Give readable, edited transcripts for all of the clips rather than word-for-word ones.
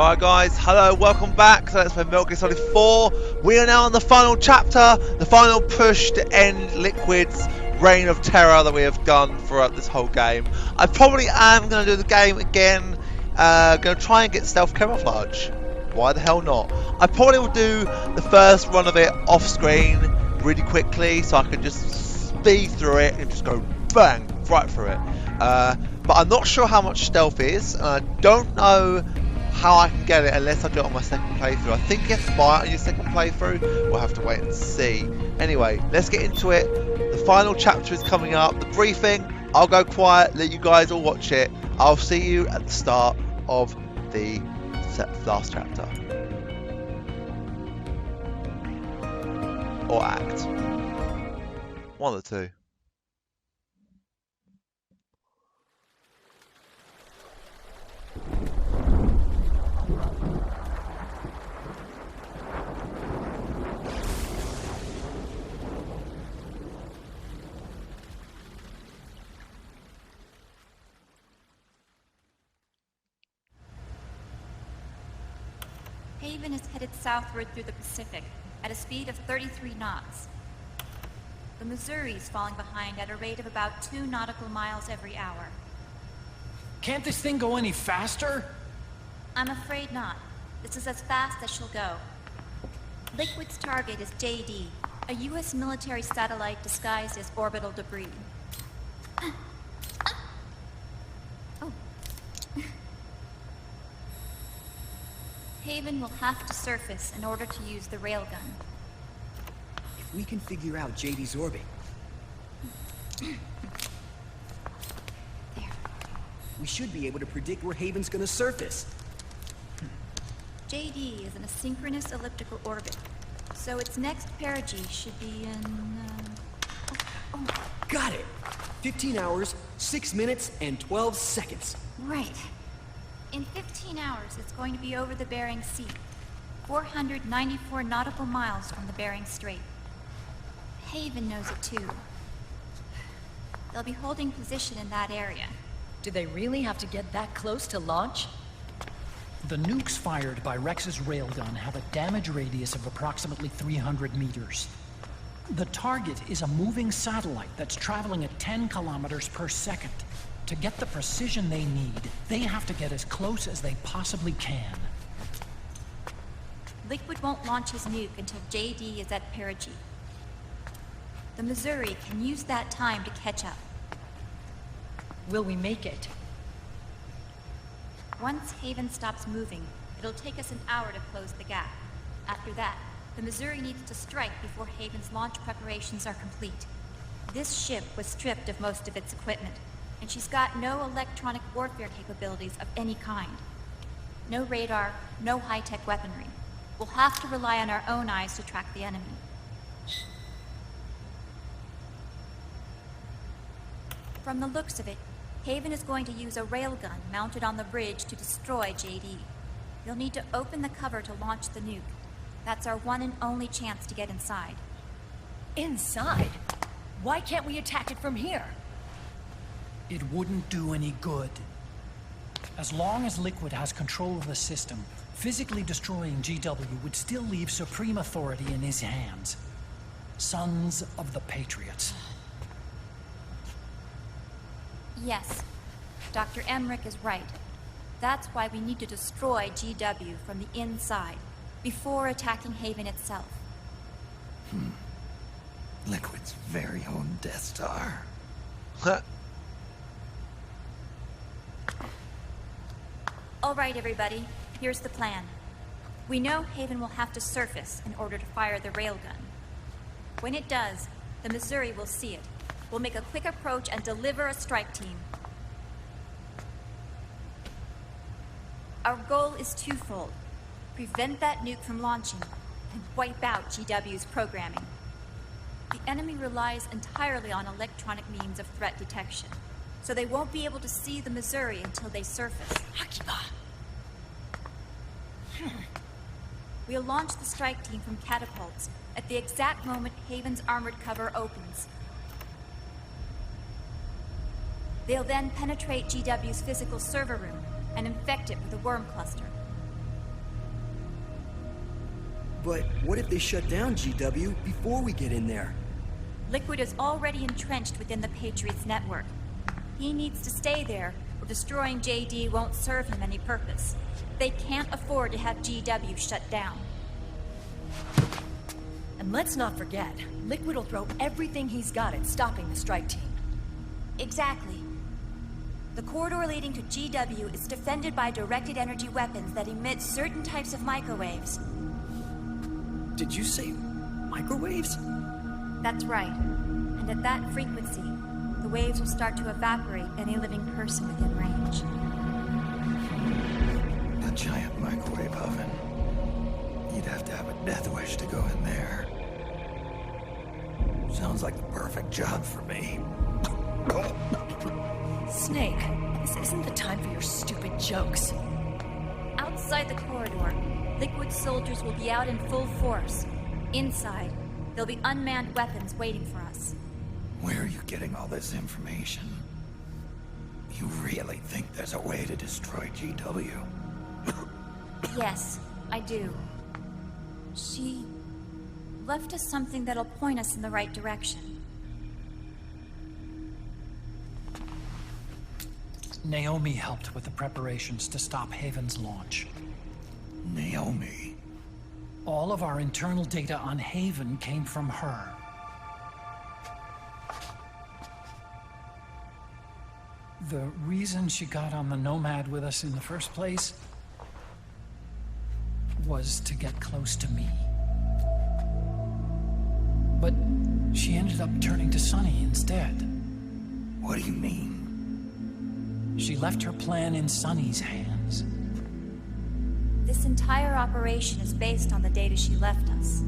Alright guys, hello, welcome back. So let's play Metal Gear Solid 4. We are now on the final chapter, the final push to end Liquid's reign of terror that we have done throughout this whole game. I probably am going to do the game again, going to try and get stealth camouflage. Why the hell not? I probably will do the first run of it off screen really quickly so I can just speed through it and just go bang, right through it. But I'm not sure how much stealth is, and I don't know how I can get it unless I do it on my second playthrough. I think you have to buy it on your second playthrough. We'll have to wait and see. Anyway, let's get into it. The final chapter is coming up. The briefing, I'll go quiet, let you guys all watch it. I'll see you at the start of the last chapter. Or act. One of the two. Haven is headed southward through the Pacific at a speed of 33 knots. The Missouri is falling behind at a rate of about 2 nautical miles every hour. Can't this thing go any faster? I'm afraid not. This is as fast as she'll go. Liquid's target is JD, a U.S. military satellite disguised as orbital debris. Oh. Haven will have to surface in order to use the railgun. If we can figure out JD's orbit... There. we should be able to predict where Haven's gonna surface. JD is in a synchronous elliptical orbit, so its next perigee should be in... Got it! 15 hours, 6 minutes, and 12 seconds. Right. In 15 hours, it's going to be over the Bering Sea, 494 nautical miles from the Bering Strait. Haven knows it too. They'll be holding position in that area. Do they really have to get that close to launch? The nukes fired by Rex's railgun have a damage radius of approximately 300 meters. The target is a moving satellite that's traveling at 10 kilometers per second. To get the precision they need, they have to get as close as they possibly can. Liquid won't launch his nuke until JD is at perigee. The Missouri can use that time to catch up. Will we make it? Once Haven stops moving, it'll take us an hour to close the gap. After that, the Missouri needs to strike before Haven's launch preparations are complete. This ship was stripped of most of its equipment, and she's got no electronic warfare capabilities of any kind. No radar, no high-tech weaponry. We'll have to rely on our own eyes to track the enemy. From the looks of it, Haven is going to use a railgun mounted on the bridge to destroy JD. You'll need to open the cover to launch the nuke. That's our one and only chance to get inside. Inside? Why can't we attack it from here? It wouldn't do any good. As long as Liquid has control of the system, physically destroying GW would still leave supreme authority in his hands. Sons of the Patriots. Yes, Dr. Emmerich is right. That's why we need to destroy GW from the inside, before attacking Haven itself. Liquid's very own Death Star. All right, everybody, here's the plan. We know Haven will have to surface in order to fire the railgun. When it does, the Missouri will see it. We'll make a quick approach and deliver a strike team. Our goal is twofold. Prevent that nuke from launching, and wipe out GW's programming. The enemy relies entirely on electronic means of threat detection, so they won't be able to see the Missouri until they surface. We'll launch the strike team from catapults at the exact moment Haven's armored cover opens. They'll then penetrate GW's physical server room and infect it with a worm cluster. But what if they shut down GW before we get in there? Liquid is already entrenched within the Patriots network. He needs to stay there, or destroying JD won't serve him any purpose. They can't afford to have GW shut down. And let's not forget, Liquid will throw everything he's got at stopping the strike team. Exactly. The corridor leading to GW is defended by directed energy weapons that emit certain types of microwaves. Did you say microwaves? That's right. And at that frequency, the waves will start to evaporate any living person within range. A giant microwave oven. You'd have to have a death wish to go in there. Sounds like the perfect job for me. Snake, this isn't the time for your stupid jokes. Outside the corridor, Liquid soldiers will be out in full force. Inside, there'll be unmanned weapons waiting for us. Where are you getting all this information? You really think there's a way to destroy GW? Yes, I do. She left us something that'll point us in the right direction. Naomi helped with the preparations to stop Haven's launch. Naomi? All of our internal data on Haven came from her. The reason she got on the Nomad with us in the first place was to get close to me. But she ended up turning to Sunny instead. What do you mean? She left her plan in Sunny's hands. This entire operation is based on the data she left us.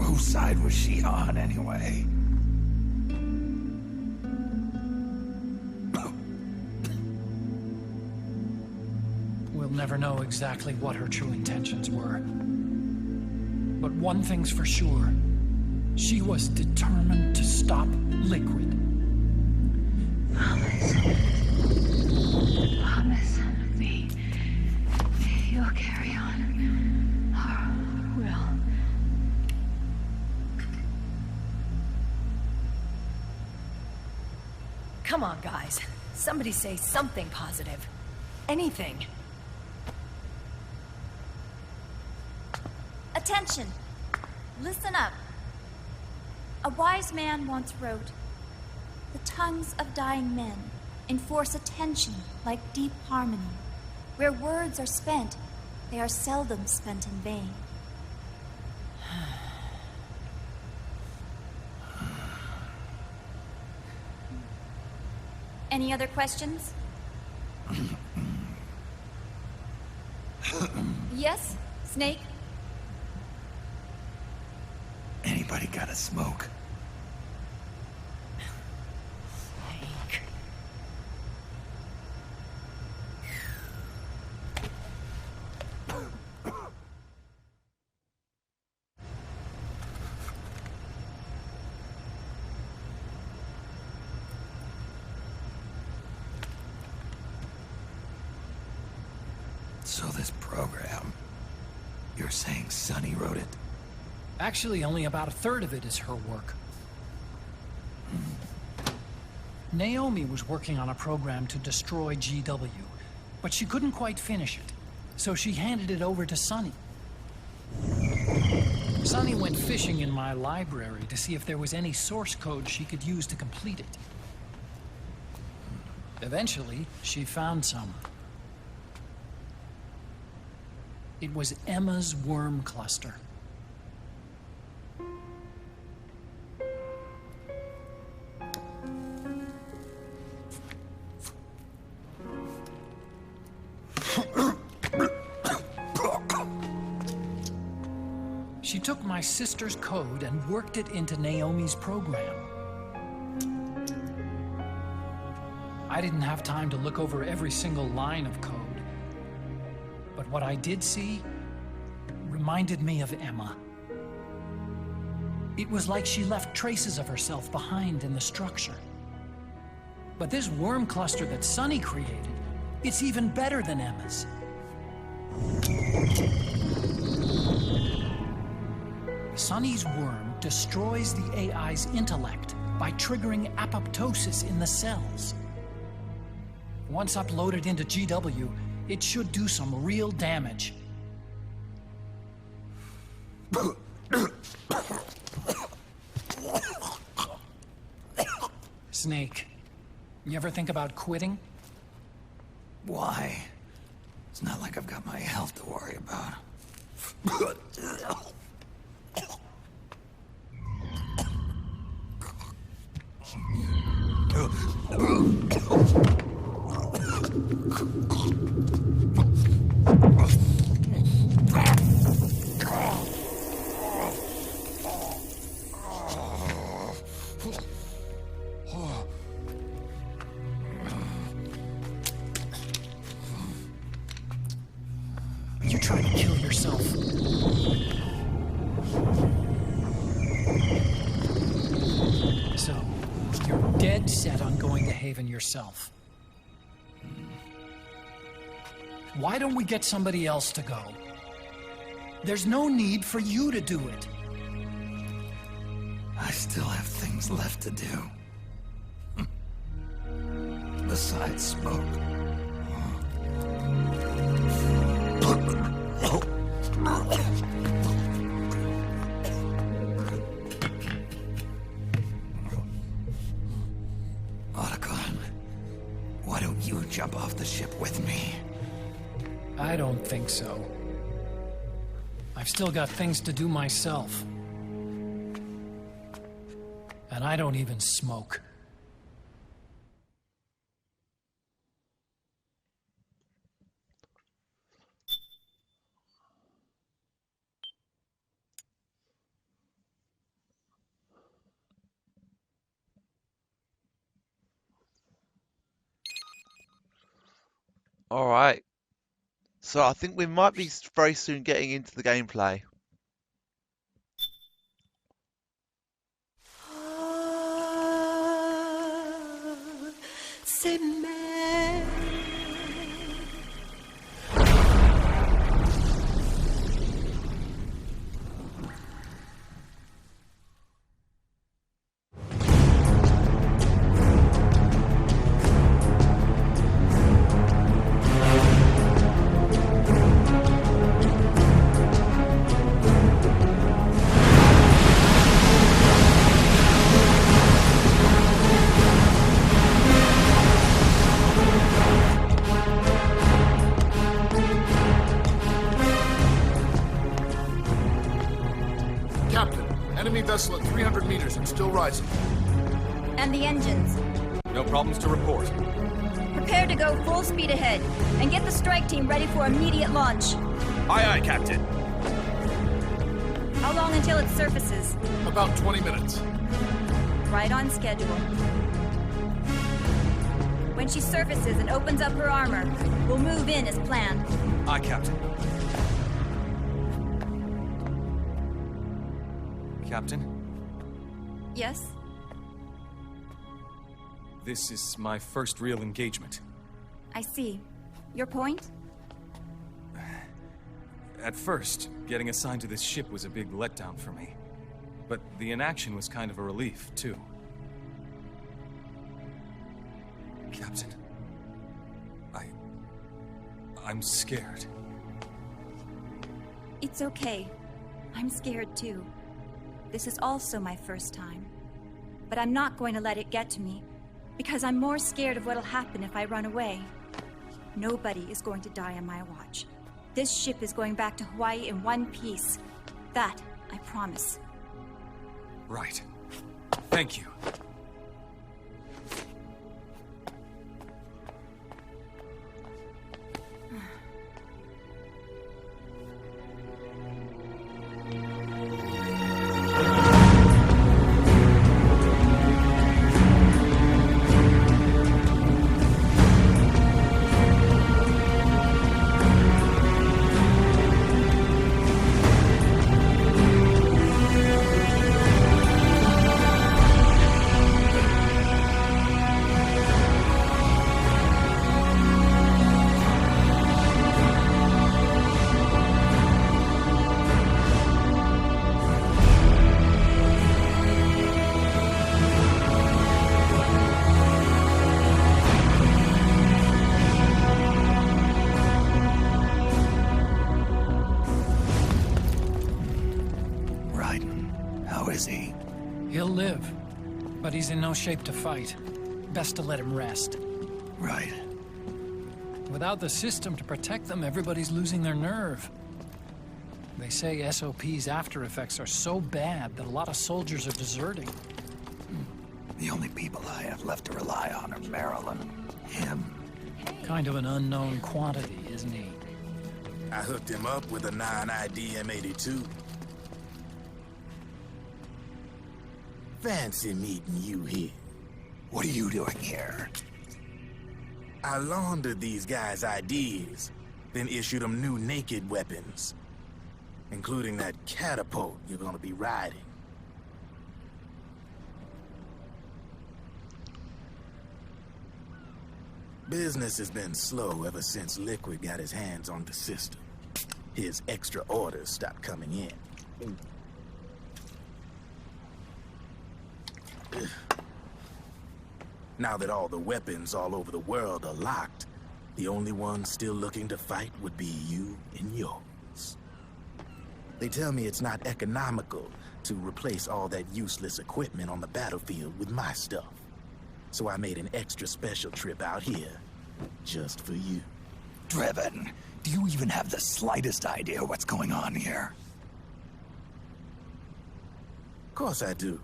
Whose side was she on, anyway? We'll never know exactly what her true intentions were. But one thing's for sure. She was determined to stop Liquid. Promise me you'll carry on. Or will. Come on, guys. Somebody say something positive. Anything. Attention! Listen up. A wise man once wrote, "The tongues of dying men enforce attention like deep harmony. Where words are spent, they are seldom spent in vain." Any other questions? Yes, Snake? Anybody got a smoke? Snake. So this program, you're saying Sunny wrote it? Actually, only about a third of it is her work. Naomi was working on a program to destroy GW, but she couldn't quite finish it, so she handed it over to Sunny. Sunny went fishing in my library to see if there was any source code she could use to complete it. Eventually, she found some. It was Emma's worm cluster. She took my sister's code and worked it into Naomi's program. I didn't have time to look over every single line of code, but what I did see reminded me of Emma. It was like she left traces of herself behind in the structure. But this worm cluster that Sunny created, it's even better than Emma's. Sonny's worm destroys the AI's intellect by triggering apoptosis in the cells. Once uploaded into GW, it should do some real damage. Snake, you ever think about quitting? Why? It's not like I've got my health to worry about. You trying to kill yourself. So, you're dead set on going to Haven yourself. Why don't we get somebody else to go? There's no need for you to do it. I still have things left to do. Besides smoke. Otacon, why don't you jump off the ship with me? I don't think so. I've still got things to do myself. And I don't even smoke. All right. So I think we might be very soon getting into the gameplay. Vessel at 300 meters and still rising. And the engines. No problems to report. Prepare to go full speed ahead, and get the strike team ready for immediate launch. Aye, aye, Captain. How long until it surfaces? About 20 minutes. Right on schedule. When she surfaces and opens up her armor, we'll move in as planned. Aye, Captain. Captain? Yes? This is my first real engagement. I see. Your point? At first, getting assigned to this ship was a big letdown for me. But the inaction was kind of a relief, too. Captain, I'm scared. It's okay. I'm scared too. This is also my first time. But I'm not going to let it get to me, because I'm more scared of what'll happen if I run away. Nobody is going to die on my watch. This ship is going back to Hawaii in one piece. That, I promise. Right. Thank you. he's in no shape to fight. Best to let him rest. Right. Without the system to protect them, everybody's losing their nerve. They say SOP's after effects are so bad that a lot of soldiers are deserting. The only people I have left to rely on are Marilyn, him. Kind of an unknown quantity, isn't he? I hooked him up with a non-ID M82. Fancy meeting you here. What are you doing here? I laundered these guys' IDs, then issued them new naked weapons, including that catapult you're gonna be riding. Business has been slow ever since Liquid got his hands on the system. His extra orders stopped coming in. Now that all the weapons all over the world are locked, the only one still looking to fight would be you and yours. They tell me it's not economical to replace all that useless equipment on the battlefield with my stuff. So I made an extra special trip out here, just for you. Drebin, do you even have the slightest idea what's going on here? Of course I do.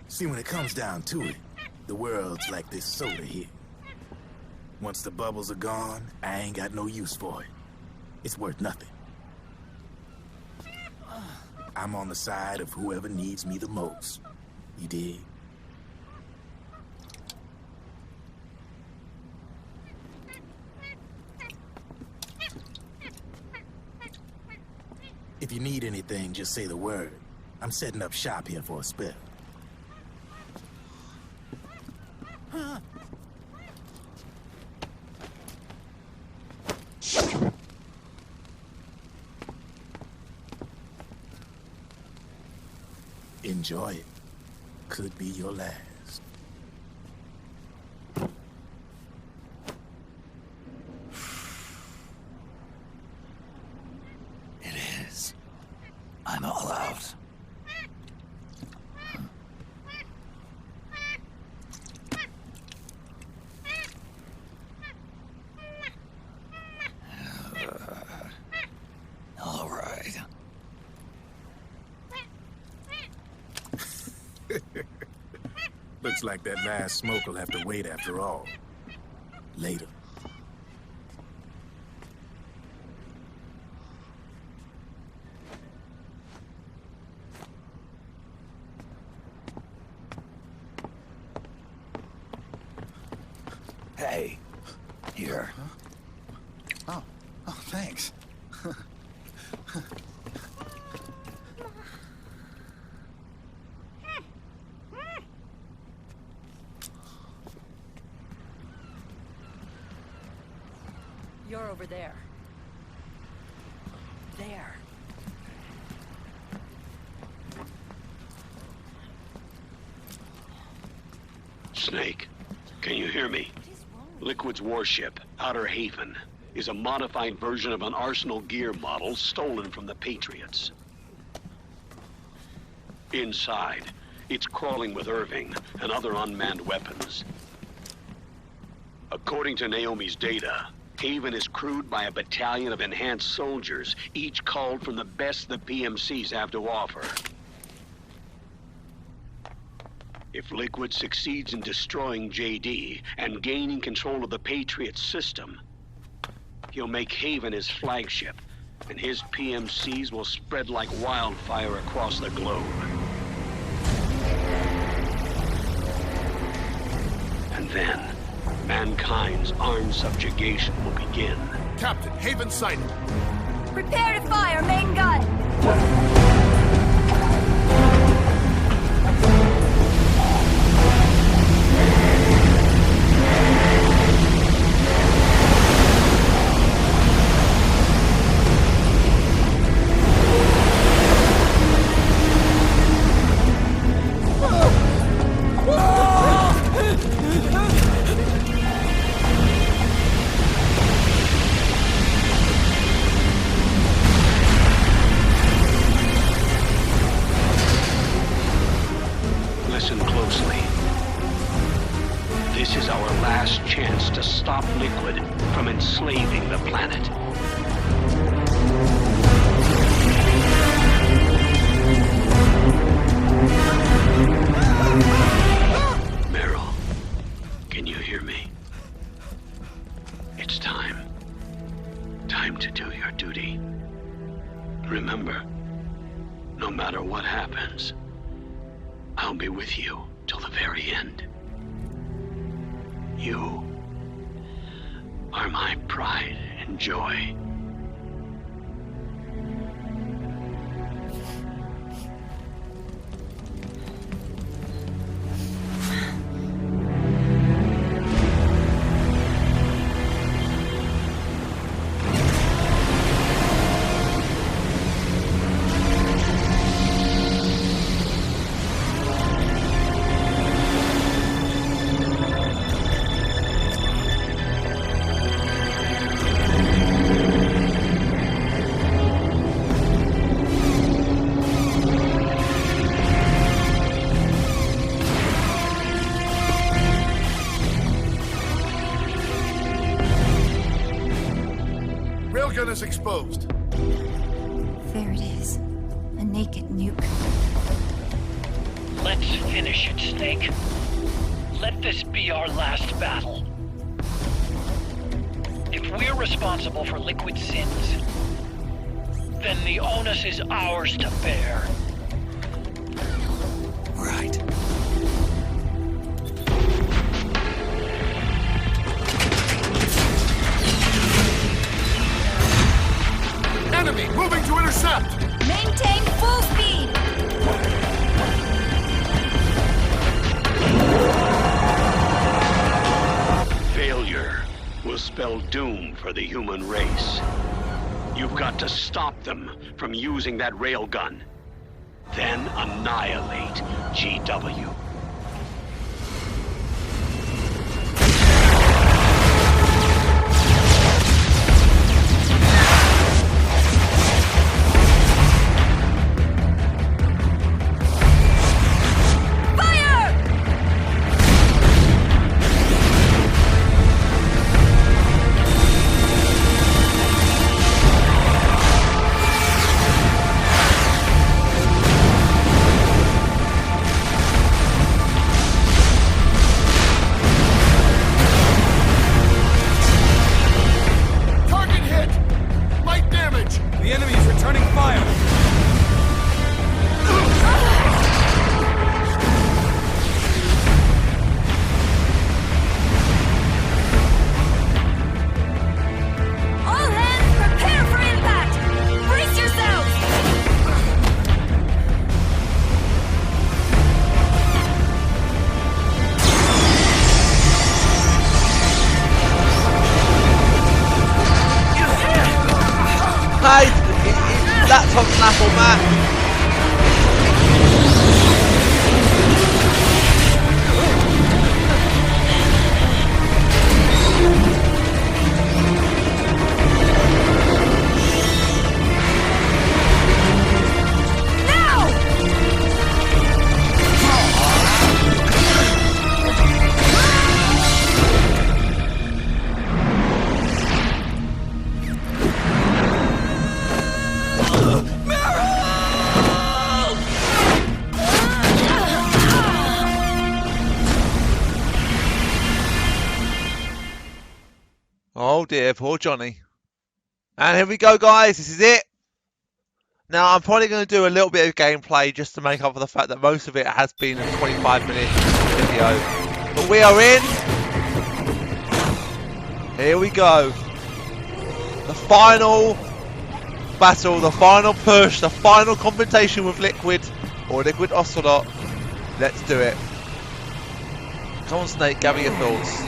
See, when it comes down to it, the world's like this soda here. Once the bubbles are gone, I ain't got no use for it. It's worth nothing. I'm on the side of whoever needs me the most. You dig? If you need anything, just say the word. I'm setting up shop here for a spell. Enjoy it. Could be your last. It is. I'm all out. All right. Looks like that last smoke will have to wait after all. Later. Hey, here. Oh, thanks. You're over there. There. Snake, can you hear me? Liquid's warship, Outer Haven, is a modified version of an Arsenal gear model stolen from the Patriots. Inside, it's crawling with Irving and other unmanned weapons. According to Naomi's data, Haven is crewed by a battalion of enhanced soldiers, each culled from the best the PMCs have to offer. If Liquid succeeds in destroying JD and gaining control of the Patriots system, he'll make Haven his flagship, and his PMCs will spread like wildfire across the globe. And then, mankind's armed subjugation will begin. Captain, Haven sighted. Prepare to fire, main gun! Ah! last chance to stop Liquid from enslaving the planet. Meryl, can you hear me? It's time. Time to do your duty. Remember, no matter what happens, I'll be with you till the very end. You are my pride and joy. Railgun is exposed. There it is. A naked nuke. Let's finish it, Snake. Let this be our last battle. If we're responsible for Liquid's sins, then the onus is ours to bear. Right. Enemy moving to intercept! Maintain full speed! Failure will spell doom for the human race. You've got to stop them from using that railgun. Then annihilate GW. Laptop's an Apple Mac. Oh dear, poor Johnny. And here we go, guys. This is it. Now, I'm probably going to do a little bit of gameplay just to make up for the fact that most of it has been a 25-minute video. But we are in. Here we go. The final battle, the final push, the final confrontation with Liquid or Liquid Ocelot. Let's do it. Come on, Snake, gather your thoughts.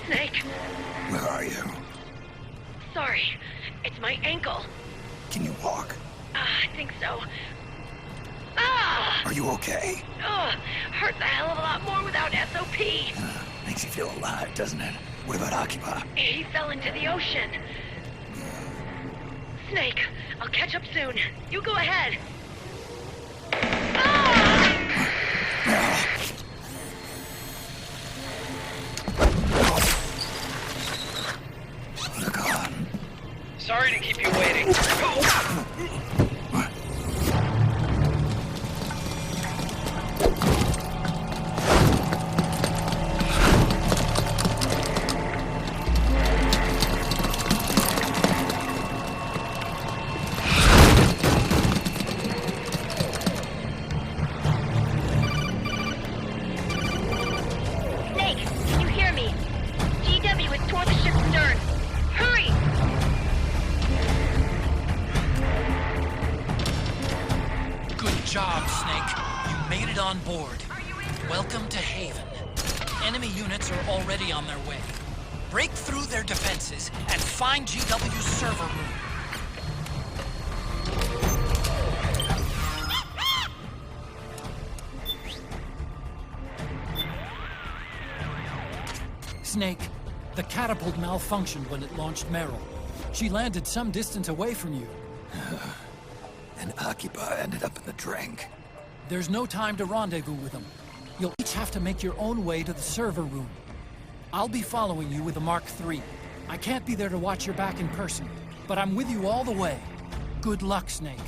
Snake. Where are you? Sorry, it's my ankle. Can you walk? I think so. Ah! Are you okay? Hurt the hell of a lot more without SOP. Makes you feel alive, doesn't it? What about Occupy? He fell into the ocean. Snake, I'll catch up soon. You go ahead. Look on. Sorry to keep you waiting. On board. Welcome to Haven. Enemy units are already on their way. Break through their defenses and find GW's server room. Snake, the catapult malfunctioned when it launched Meryl. She landed some distance away from you. And Occupy ended up in the drink. There's no time to rendezvous with them. You'll each have to make your own way to the server room. I'll be following you with a Mark III. I can't be there to watch your back in person, but I'm with you all the way. Good luck, Snake.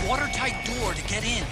watertight door to get in.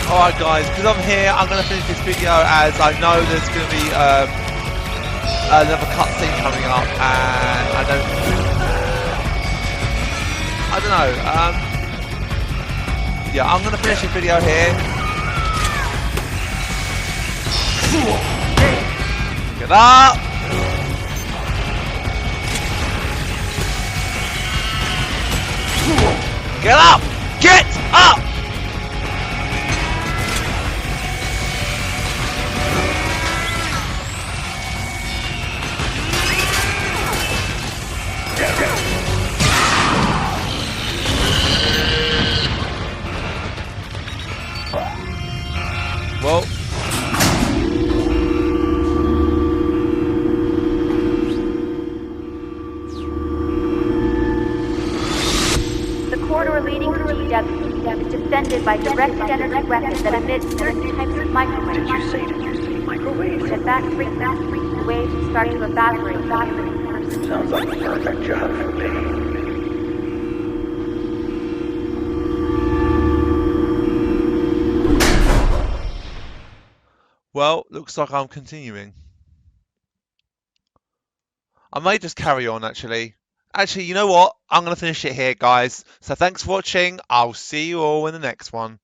Alright guys, because I'm here, I'm going to finish this video as I know there's going to be another cutscene coming up, and I don't know, yeah, I'm going to finish this video here. Get up! Get up! Get up! Well, The corridor leading to GW is defended by direct energy weapons that emit certain types of microwaves. Did you say to use the microwaves? At that frequency, the waves start to evaporate. Sounds like the perfect job for me. well, looks like I'm continuing. I may just carry on, actually. Actually, you know what? I'm going to finish it here, guys. So thanks for watching. I'll see you all in the next one.